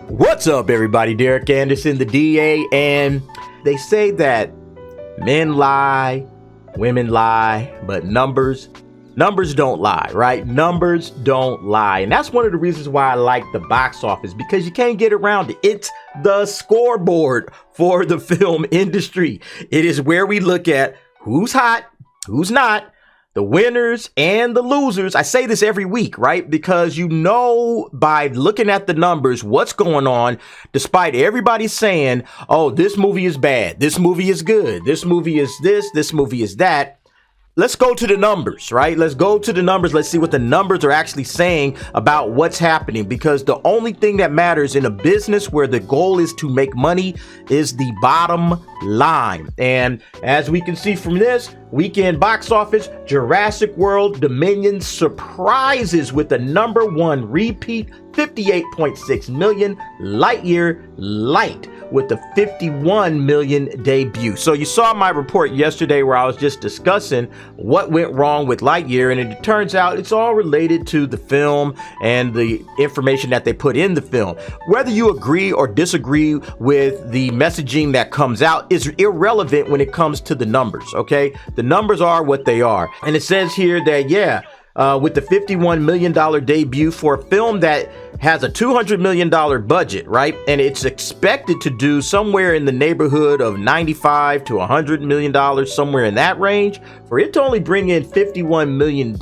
What's up, everybody? Derek Anderson, the DA, and they say that men lie, women lie, but numbers don't lie, right? Numbers don't lie. And that's one of the reasons why I like the box office, because you can't get around it. It's the scoreboard for the film industry. It is where we look at who's hot, who's not, the winners and the losers. I say this every week, right? Because you know by looking at the numbers what's going on, despite everybody saying, oh, this movie is bad, this movie is good, this movie is this movie is that. Let's go to the numbers, right? Let's go to the numbers. Let's see what the numbers are actually saying about what's happening, because the only thing that matters in a business where the goal is to make money is the bottom line. And as we can see from this weekend box office, Jurassic World Dominion surprises with the #1 repeat, 58.6 million. Lightyear light with the 51 million debut. So you saw my report yesterday where I was just discussing what went wrong with Lightyear, and it turns out it's all related to the film and the information that they put in the film. Whether you agree or disagree with the messaging that comes out is irrelevant when it comes to the numbers, okay? The numbers are what they are. And it says here that, with the $51 million debut for a film that has a $200 million budget, right? And it's expected to do somewhere in the neighborhood of $95 to $100 million, somewhere in that range. For it to only bring in $51 million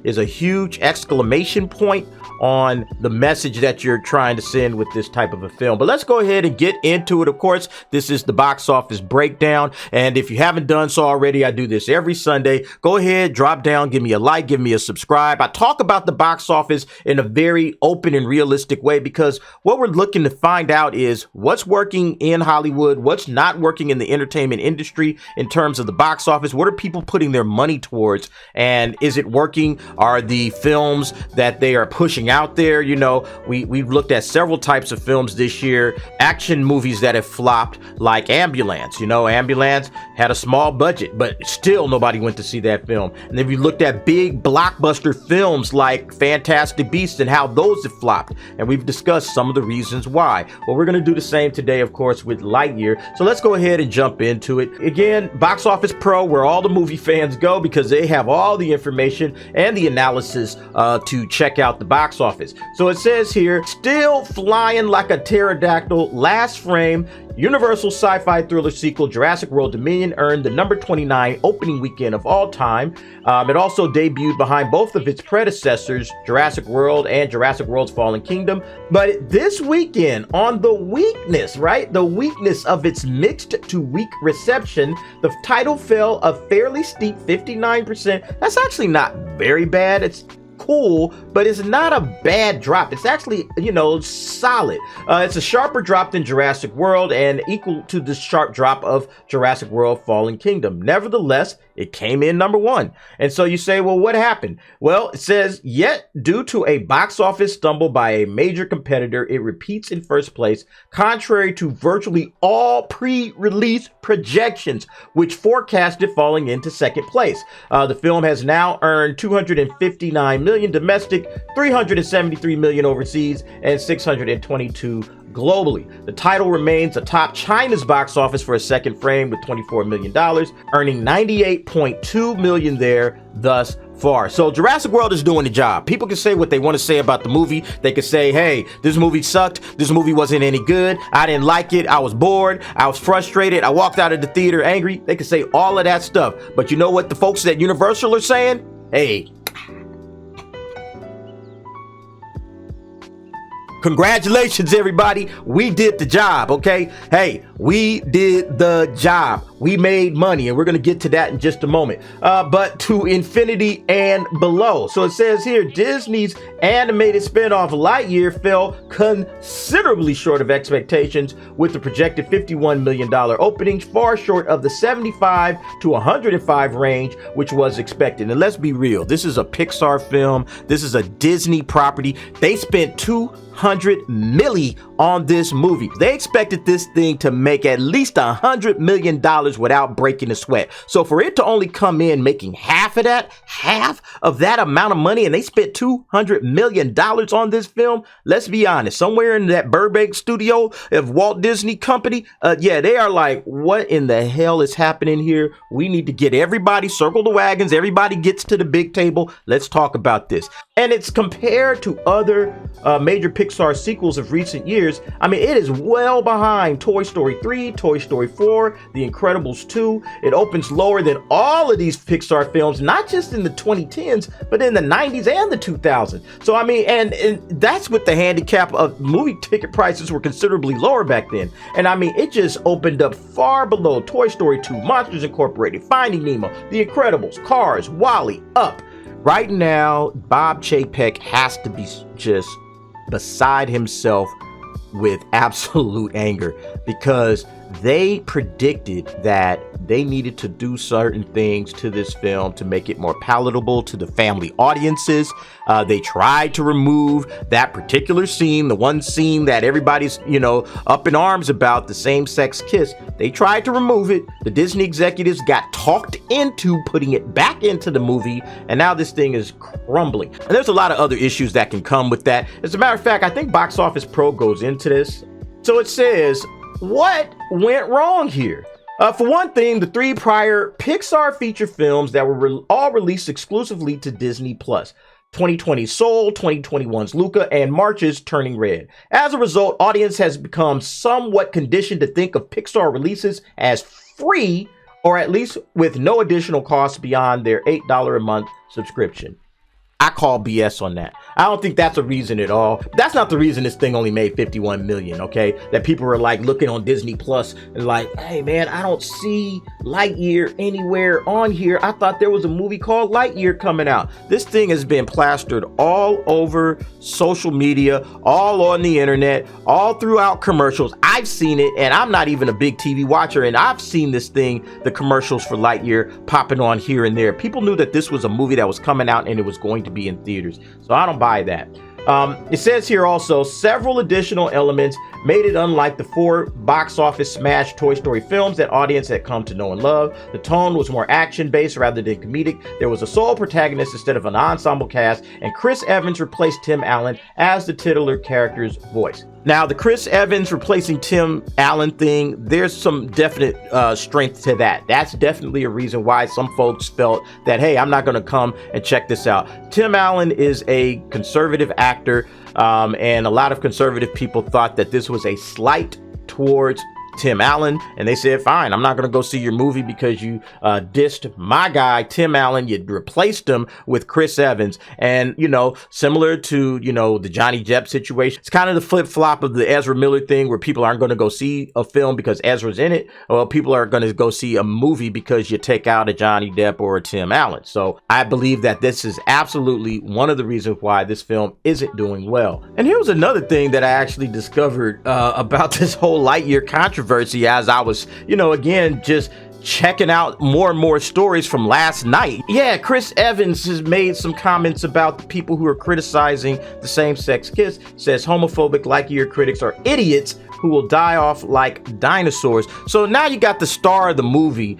is a huge exclamation point on the message that you're trying to send with this type of a film. But let's go ahead and get into it. Of course, this is the box office breakdown. And if you haven't done so already, I do this every Sunday. Go ahead, drop down, give me a like, give me a subscribe. I talk about the box office in a very open and realistic way, because what we're looking to find out is what's working in Hollywood, what's not working in the entertainment industry in terms of the box office. What are people putting their money towards? And is it working? Are the films that they are pushing out there, you know, we've looked at several types of films this year, action movies that have flopped, like Ambulance. You know, Ambulance had a small budget, but still nobody went to see that film. And then we looked at big blockbuster films like Fantastic Beasts and how those have flopped, and we've discussed some of the reasons why. Well, we're going to do the same today, of course, with Lightyear. So let's go ahead and jump into it. Again, Box Office Pro, where all the movie fans go, because they have all the information and the analysis to check out the box office. So it says here, still flying like a pterodactyl, last frame, Universal sci-fi thriller sequel Jurassic World Dominion earned the #29 opening weekend of all time. It also debuted behind both of its predecessors, Jurassic World and Jurassic World's Fallen Kingdom. But this weekend, on the weakness, right? The weakness of its mixed to weak reception, the title fell a fairly steep 59%. That's actually not very bad. It's cool, but it's not a bad drop. It's actually, solid. It's a sharper drop than Jurassic World and equal to the sharp drop of Jurassic World Fallen Kingdom. Nevertheless, it came in #1. And so you say, well, what happened? Well, it says, yet due to a box office stumble by a major competitor, it repeats in first place, contrary to virtually all pre-release projections, which forecasted falling into second place. The film has now earned $259 million domestic, $373 million overseas, and $622 globally. The title remains atop China's box office for a second frame with $24 million, earning $98.2 million there thus far. So Jurassic World is doing the job. People can say what they want to say about the movie. They could say, hey, this movie sucked. This movie wasn't any good. I didn't like it. I was bored. I was frustrated. I walked out of the theater angry. They could say all of that stuff. But you know what the folks at Universal are saying? Hey, congratulations, everybody. We did the job, okay? Hey, we did the job. We made money, and we're going to get to that in just a moment. But to infinity and below. So it says here, Disney's animated spinoff Lightyear fell considerably short of expectations, with the projected $51 million opening far short of the 75 to 105 range, which was expected. And let's be real, this is a Pixar film. This is a Disney property. They spent $200 million on this movie. They expected this thing to make at least $100 million without breaking a sweat. So for it to only come in making half of that amount of money, and they spent $200 million on this film, let's be honest, somewhere in that Burbank studio of Walt Disney Company, yeah, they are like, what in the hell is happening here? We need to get everybody, circle the wagons, everybody gets to the big table. Let's talk about this. And it's compared to other major Pixar sequels of recent years. I mean, it is well behind Toy Story 3, Toy Story 4, The Incredibles 2. It opens lower than all of these Pixar films, not just in the 2010s, but in the 90s and the 2000s. So, I mean, and that's with the handicap of movie ticket prices were considerably lower back then. And I mean, it just opened up far below Toy Story 2, Monsters Incorporated, Finding Nemo, The Incredibles, Cars, WALL-E, Up. Right now, Bob Chapek has to be just beside himself with absolute anger, because they predicted that they needed to do certain things to this film to make it more palatable to the family audiences. They tried to remove that particular scene, the one scene that everybody's, up in arms about, the same-sex kiss. They tried to remove it. The Disney executives got talked into putting it back into the movie, and now this thing is crumbling. And there's a lot of other issues that can come with that. As a matter of fact, I think Box Office Pro goes into this. So it says, what went wrong here? For one thing, the 3 prior Pixar feature films that were all released exclusively to Disney+. 2020's Soul, 2021's Luca, and March's Turning Red. As a result, audience has become somewhat conditioned to think of Pixar releases as free, or at least with no additional costs beyond their $8 a month subscription. I call BS on that. I don't think that's a reason at all. That's not the reason this thing only made 51 million, okay? That people were like looking on Disney Plus and like, hey man, I don't see Lightyear anywhere on here. I thought there was a movie called Lightyear coming out. This thing has been plastered all over social media, all on the internet, all throughout commercials. I've seen it, and I'm not even a big TV watcher, and I've seen this thing, the commercials for Lightyear popping on here and there. People knew that this was a movie that was coming out and it was going to be in theaters. So I don't buy that. It says here also, several additional elements made it unlike the 4 box office smash Toy Story films that audience had come to know and love. The tone was more action-based rather than comedic. There was a sole protagonist instead of an ensemble cast, and Chris Evans replaced Tim Allen as the titular character's voice. Now, the Chris Evans replacing Tim Allen thing, there's some definite strength to that. That's definitely a reason why some folks felt that, hey, I'm not going to come and check this out. Tim Allen is a conservative actor, and a lot of conservative people thought that this was a slight towards Tim Allen, and they said, fine, I'm not going to go see your movie because you dissed my guy, Tim Allen. You replaced him with Chris Evans. And, similar to, the Johnny Depp situation, it's kind of the flip-flop of the Ezra Miller thing where people aren't going to go see a film because Ezra's in it. Well, people are going to go see a movie because you take out a Johnny Depp or a Tim Allen. So I believe that this is absolutely one of the reasons why this film isn't doing well. And here was another thing that I actually discovered about this whole Lightyear controversy as I was, again, just checking out more and more stories from last night. Yeah, Chris Evans has made some comments about the people who are criticizing the same-sex kiss. Says homophobic Lightyear critics are idiots who will die off like dinosaurs. So now you got the star of the movie,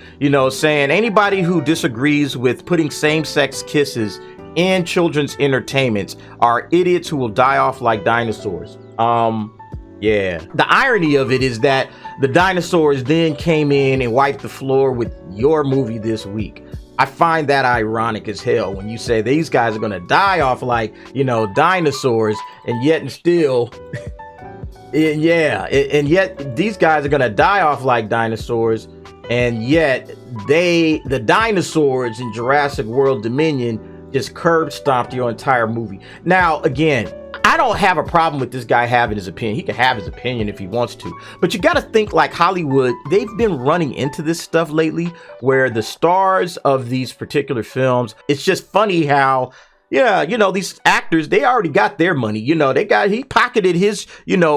saying anybody who disagrees with putting same-sex kisses in children's entertainments are idiots who will die off like dinosaurs. Yeah. The irony of it is that the dinosaurs then came in and wiped the floor with your movie this week. I find that ironic as hell when you say these guys are going to die off like, dinosaurs, and yet and still, and yet these guys are going to die off like dinosaurs, and yet the dinosaurs in Jurassic World Dominion just curb stomped your entire movie. Now, again, I don't have a problem with this guy having his opinion. He can have his opinion if he wants to. But you got to think like Hollywood, they've been running into this stuff lately where the stars of these particular films, it's just funny how, yeah, these actors, they already got their money. He pocketed his,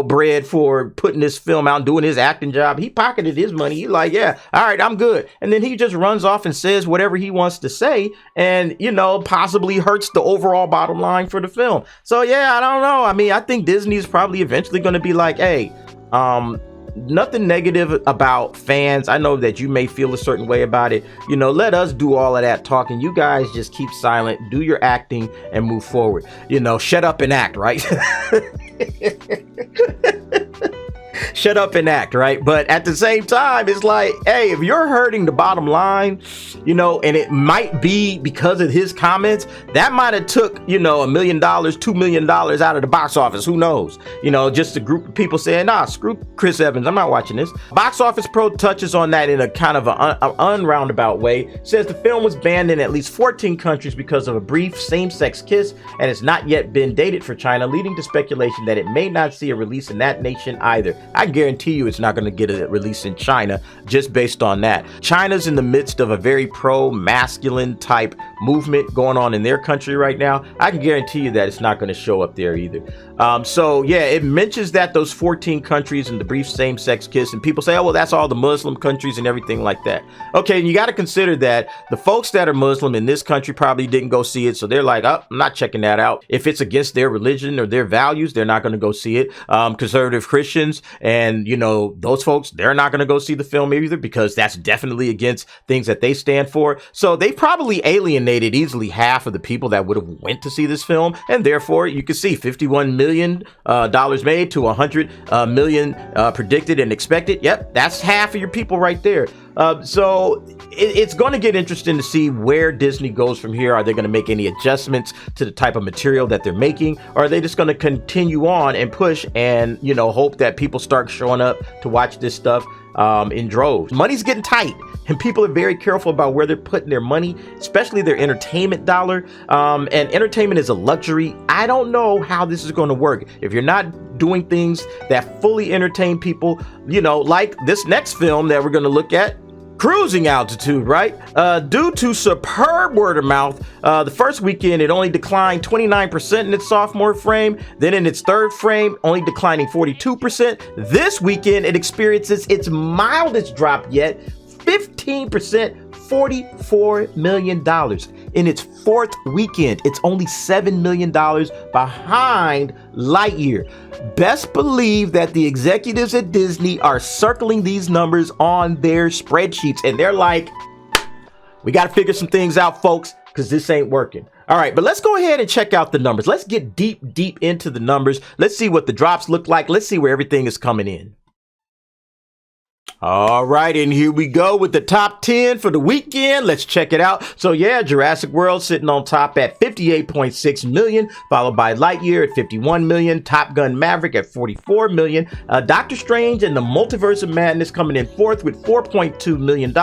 bread for putting this film out and doing his acting job. He pocketed his money. He like, yeah, all right, I'm good. And then he just runs off and says whatever he wants to say and, possibly hurts the overall bottom line for the film. So, yeah, I don't know. I mean, I think Disney's probably eventually going to be like, hey, nothing negative about fans. I know that you may feel a certain way about it. Let us do all of that talking. You guys just keep silent, do your acting, and move forward. Shut up and act, right? Shut up and act, right? But at the same time, it's like, hey, if you're hurting the bottom line, and it might be because of his comments, that might have took, $1 million, $2 million out of the box office. Who knows? Just a group of people saying, nah, screw Chris Evans, I'm not watching this. Box Office Pro touches on that in a kind of an unroundabout way. Says the film was banned in at least 14 countries because of a brief same-sex kiss and has not yet been dated for China, leading to speculation that it may not see a release in that nation either. I guarantee you it's not going to get a release in China just based on that. China's in the midst of a very pro-masculine type movement going on in their country right now. I can guarantee you that it's not going to show up there either. So yeah, it mentions that those 14 countries and the brief same-sex kiss, and people say, oh, well, that's all the Muslim countries and everything like that. Okay, and you got to consider that the folks that are Muslim in this country probably didn't go see it, so they're like, oh, I'm not checking that out. If it's against their religion or their values, they're not going to go see it. Conservative Christians and, those folks, they're not going to go see the film either because that's definitely against things that they stand for. So they probably alienated easily half of the people that would have went to see this film, and therefore you can see $51 million made to 100 million predicted and expected. Yep, that's half of your people right there. So it's going to get interesting to see where Disney goes from here. Are they going to make any adjustments to the type of material that they're making? Or are they just going to continue on and push and, hope that people start showing up to watch this stuff in droves? Money's getting tight and people are very careful about where they're putting their money, especially their entertainment dollar. And entertainment is a luxury. I don't know how this is going to work. If you're not doing things that fully entertain people, like this next film that we're going to look at, Cruising Altitude, right? Due to superb word of mouth, the first weekend it only declined 29% in its sophomore frame. Then in its third frame, only declining 42%. This weekend it experiences its mildest drop yet, 15%, $44 million. In its fourth weekend, it's only $7 million behind Lightyear. Best believe that the executives at Disney are circling these numbers on their spreadsheets, and they're like, we got to figure some things out, folks, because this ain't working. All right, but let's go ahead and check out the numbers. Let's get deep into the numbers. Let's see what the drops look like. Let's see where everything is coming in. All right, and here we go with the top 10 for the weekend. Let's check it out. So yeah, Jurassic World sitting on top at 58.6 million, followed by Lightyear at 51 million, Top Gun Maverick at 44 million, Doctor Strange and the Multiverse of Madness coming in fourth with $4.2 million,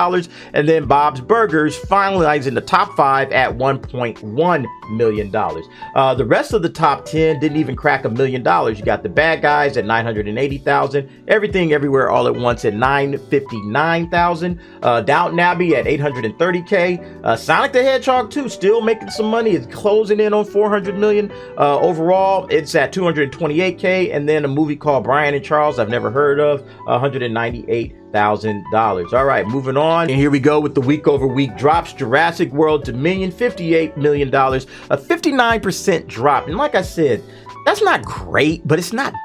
and then Bob's Burgers finalizing the top 5 at $1.1 million. The rest of the top 10 didn't even crack $1 million. You got The Bad Guys at 980,000, Everything Everywhere All at Once at 959,000, Downton Abbey at 830K, Sonic the Hedgehog 2 still making some money. It's closing in on 400 million. Overall, it's at 228K, and then a movie called Brian and Charles I've never heard of, $198,000. All right, moving on. And here we go with the week over week drops. Jurassic World Dominion, $58 million, a 59% drop. And like I said, that's not great, but it's not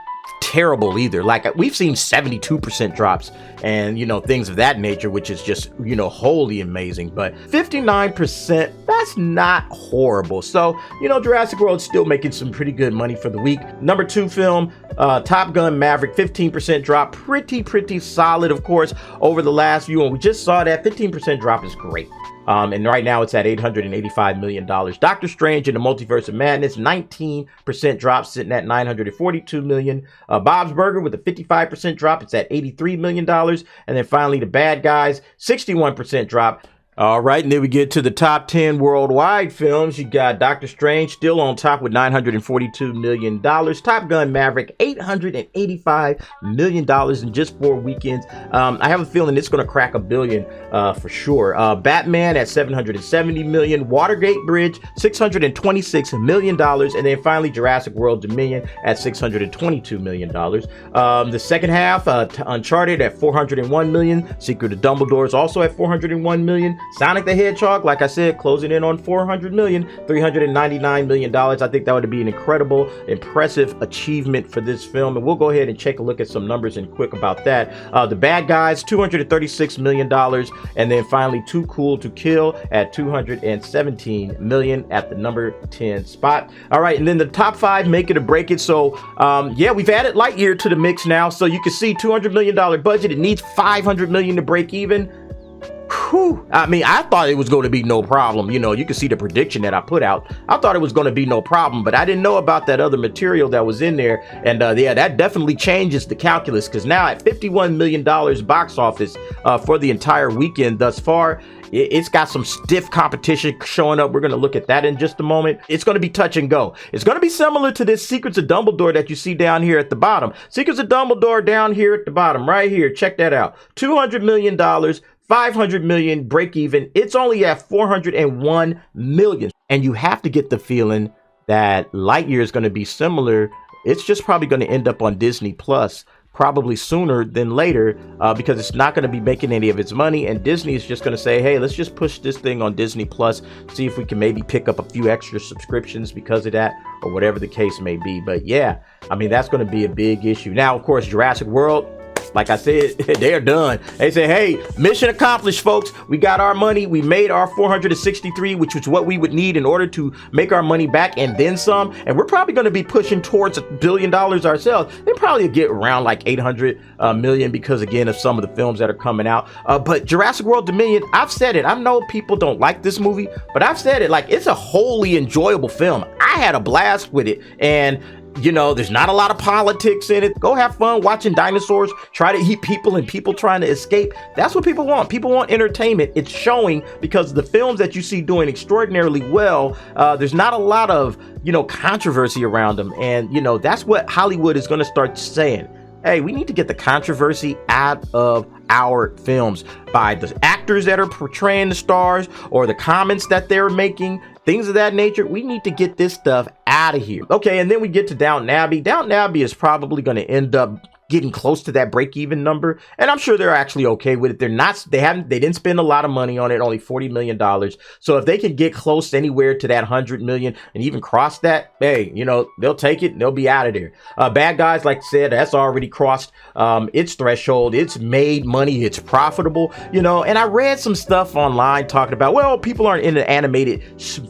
terrible either. Like we've seen 72% drops and things of that nature, which is just wholly amazing. But 59%, that's not horrible. So Jurassic World's still making some pretty good money for the week. Number 2 film, Top Gun Maverick, 15% drop, pretty solid, of course, over the last few. And we just saw that 15% drop is great. And right now it's at $885 million. Doctor Strange and the Multiverse of Madness, 19% drop, sitting at $942 million. Bob's Burger with a 55% drop, it's at $83 million. And then finally, The Bad Guys, 61% drop, All right, and then we get to the top 10 worldwide films. You got Doctor Strange still on top with $942 million. Top Gun Maverick, $885 million in just 4 weekends. I have a feeling it's going to crack $1 billion for sure. Batman at $770 million. Watergate Bridge, $626 million. And then finally, Jurassic World Dominion at $622 million. The second half, Uncharted at $401 million. Secret of Dumbledore is also at $401 million. Sonic the Hedgehog, like I said, closing in on $400 million, $399 million. I think that would be an incredible, impressive achievement for this film. And we'll go ahead and take a look at some numbers and quick about that. The Bad Guys, $236 million. And then finally, Too Cool to Kill at $217 million at the number 10 spot. All right, and then the top 5 make it or break it. So, yeah, we've added Lightyear to the mix now. So you can see $200 million budget. It needs $500 million to break even. Whew. I mean, I thought it was going to be no problem. You know, you can see the prediction that I put out. I thought it was going to be no problem, but I didn't know about that other material that was in there. And yeah, that definitely changes the calculus, because now at $51 million box office for the entire weekend thus far, it's got some stiff competition showing up. We're going to look at that in just a moment. It's going to be touch and go. It's going to be similar to this Secrets of Dumbledore that you see down here at the bottom. Secrets of Dumbledore down here at the bottom, right here. Check that out. $200 million. $500 million break even. It's only at $401 million. And you have to get the feeling that Lightyear is going to be similar. It's just probably going to end up on Disney Plus probably sooner than later, because it's not going to be making any of its money, and Disney is just going to say, hey, let's just push this thing on Disney Plus, see if we can maybe pick up a few extra subscriptions because of that, or whatever the case may be. But yeah, I mean, that's going to be a big issue. Now, of course, Jurassic World, like I said, they're done. They say, hey, mission accomplished, folks. We got our money. We made our 463, which was what we would need in order to make our money back and then some. And we're probably going to be pushing towards $1 billion ourselves. They probably get around like 800 million because, again, of some of the films that are coming out. But Jurassic World Dominion, I've said it. I know people don't like this movie, but I've said it, like, it's a wholly enjoyable film. I had a blast with it. And you know, there's not a lot of politics in it. Go have fun watching dinosaurs try to eat people and people trying to escape. That's what people want. People want entertainment. It's showing, because the films that you see doing extraordinarily well, there's not a lot of, you know, controversy around them. And, you know, that's what Hollywood is going to start saying. Hey, we need to get the controversy out of our films by the actors that are portraying the stars, or the comments that they're making, things of that nature. We need to get this stuff out of here. Okay, and then we get to Downton Abbey. Downton Abbey is probably going to end up getting close to that break-even number, and I'm sure they're actually okay with it. They didn't spend a lot of money on it, only $40 million. So if they can get close anywhere to that $100 million and even cross that, hey, you know, they'll take it and they'll be out of there. Bad Guys, like I said, that's already crossed its threshold. It's made money. It's profitable, you know. And I read some stuff online talking about, well, people aren't into animated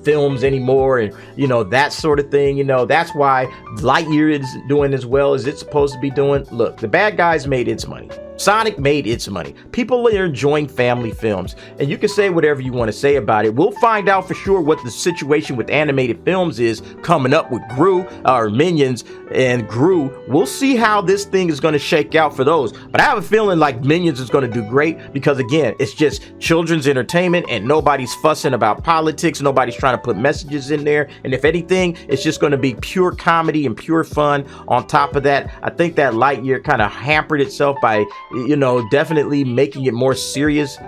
films anymore, and, you know, that sort of thing. You know, that's why Lightyear is doing as well as it's supposed to be doing. Look, the Bad Guys made its money. Sonic made its money. People are enjoying family films, and you can say whatever you want to say about it. We'll find out for sure what the situation with animated films is coming up with Gru, or Minions and Gru. We'll see how this thing is going to shake out for those. But I have a feeling like Minions is going to do great, because, again, it's just children's entertainment, and nobody's fussing about politics. Nobody's trying to put messages in there. And if anything, it's just going to be pure comedy and pure fun. On top of that, I think that Lightyear kind of hampered itself by, you know, definitely making it more serious.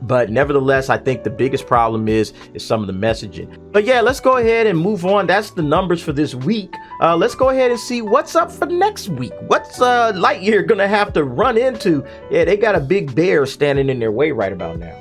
But nevertheless, I think the biggest problem is some of the messaging. But yeah, let's go ahead and move on. That's the numbers for this week. Let's go ahead and see what's up for next week. What's Lightyear gonna have to run into? Yeah, they got a big bear standing in their way right about now.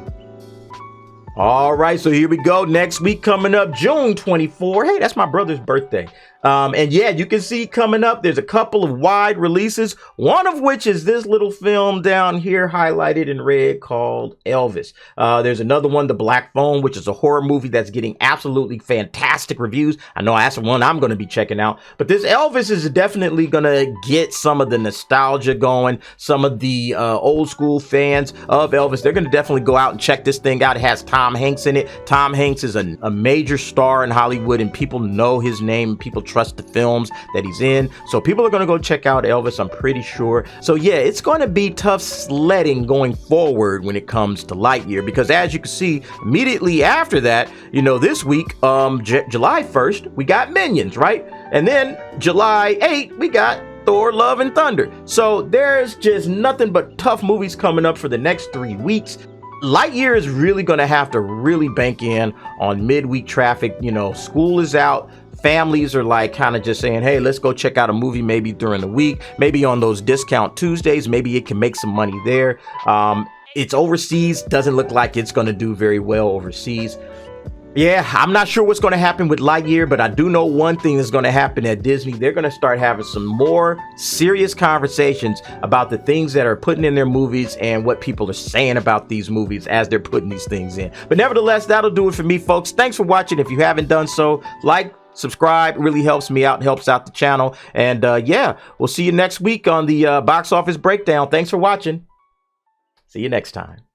All right, so here we go. Next week coming up, June 24. Hey, that's my brother's birthday. And yeah, you can see coming up, there's a couple of wide releases, one of which is this little film down here highlighted in red called Elvis. There's another one, The Black Phone, which is a horror movie that's getting absolutely fantastic reviews. I know that's the one I'm going to be checking out. But this Elvis is definitely going to get some of the nostalgia going. Some of the old school fans of Elvis, they're going to definitely go out and check this thing out. It has Tom Hanks in it. Tom Hanks is a major star in Hollywood, and people know his name. People trust trust the films that he's in. So people are going to go check out Elvis, I'm pretty sure. So yeah, it's going to be tough sledding going forward when it comes to Lightyear, because as you can see, immediately after that, you know, this week, July 1st, we got Minions, right? And then July 8th, we got Thor, Love and Thunder. So there's just nothing but tough movies coming up for the next 3 weeks. Lightyear is really going to have to really bank in on midweek traffic. You know, school is out. Families are like kind of just saying, hey, let's go check out a movie maybe during the week, maybe on those discount Tuesdays. Maybe it can make some money there. It's overseas. Doesn't look like it's going to do very well overseas. Yeah, I'm not sure what's going to happen with Lightyear, but I do know one thing is going to happen at Disney. They're going to start having some more serious conversations about the things that are putting in their movies and what people are saying about these movies as they're putting these things in. But nevertheless, that'll do it for me, folks. Thanks for watching. If you haven't done so, like, subscribe. It really helps me out, helps out the channel. And yeah, we'll see you next week on the box office breakdown. Thanks for watching. See you next time.